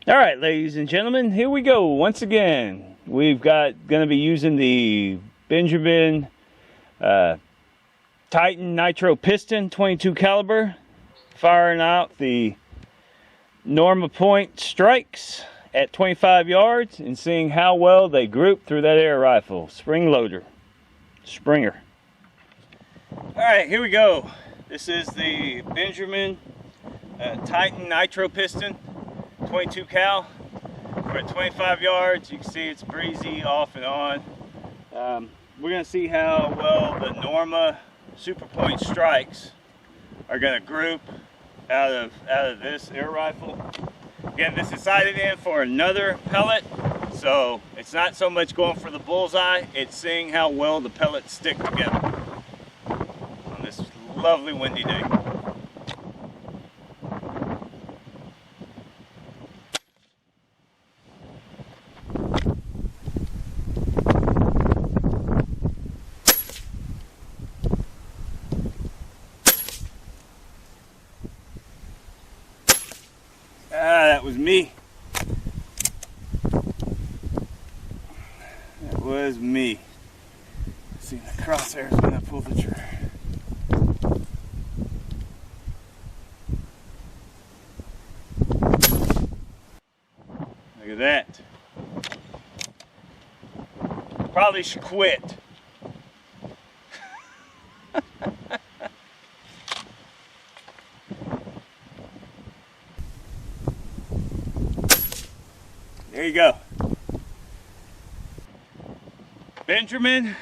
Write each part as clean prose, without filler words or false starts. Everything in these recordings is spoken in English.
All right, ladies and gentlemen, here we go once again. We've going to be using the Bohemian Titan Nitro Piston 22 caliber, firing out the Norma point strikes at 25 yards and seeing how well they group through that air rifle. Spring loader, Springer. All right, here we go. This is the Bohemian Titan Nitro Piston 22 cal. We're at 25 yards. You can see it's breezy off and on. We're going to see how well the Norma Super Point strikes are going to group out of this air rifle. Again, this is sighted in for another pellet, so it's not so much going for the bullseye, it's seeing how well the pellets stick together on this lovely windy day. That was me. That was me. See, the crosshairs when I pull the trigger. Look at that. Probably should quit. There you go. Bohemian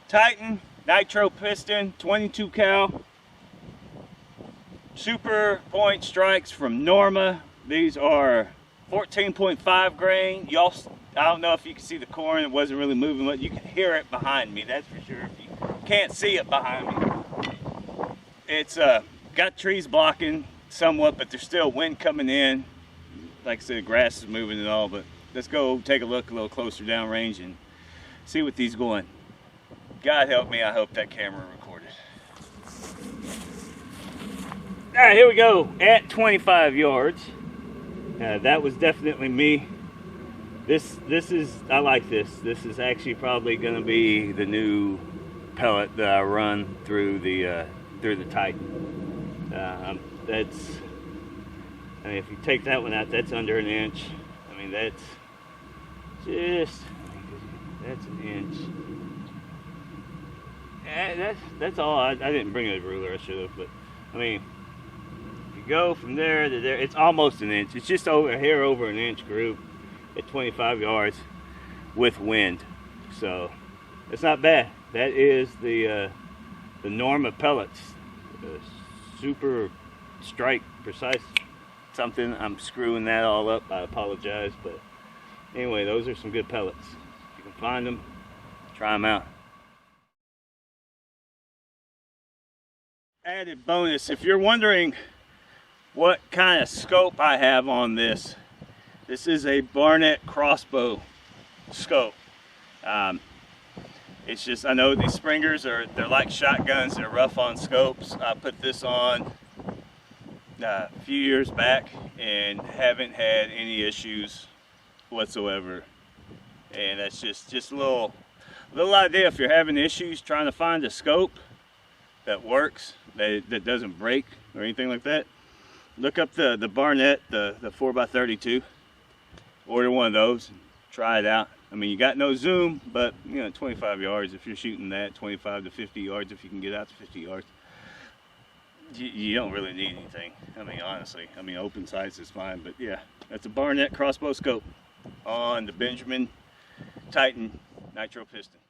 Titan Nitro Piston 22 cal Super Point strikes from Norma. These are 14.5 grain. Y'all, I don't know if you can see the corn. It wasn't really moving, but you can hear it behind me. That's for sure. If you can't see it behind me, it's got trees blocking somewhat, but there's still wind coming in. Like I said, the grass is moving and all, but let's go take a look a little closer downrange and see what these going. God help me, I hope that camera recorded. All right, here we go at 25 yards. That was definitely me. This is, I like this. This is actually probably going to be the new pellet that I run through the Titan. That's. I mean, if you take that one out, that's under an inch. I mean, that's an inch. That's all. I didn't bring a ruler. I should have, but I mean, if you go from there to there, it's almost an inch. It's just over here, over an inch group at 25 yards with wind. So it's not bad. That is the Norma pellets, super strike precise. Something, I'm screwing that all up, I apologize, but anyway, those are some good pellets. If you can find them, try them out. Added bonus, if you're wondering what kind of scope I have on this, this is a Barnett crossbow scope. It's just, I know these Springers they're like shotguns, they're rough on scopes. I put this on a few years back and haven't had any issues whatsoever, and that's just a little idea. If you're having issues trying to find a scope that works, that doesn't break or anything like that, look up the Barnett, the 4x32. Order one of those and try it out. I mean, you got no zoom, but you know, 25 yards, if you're shooting that, 25 to 50 yards, if you can get out to 50 yards, you don't really need anything. I mean, honestly, I mean, open sights is fine, but yeah, that's a Barnett crossbow scope on the Bohemian Titan Nitro Piston.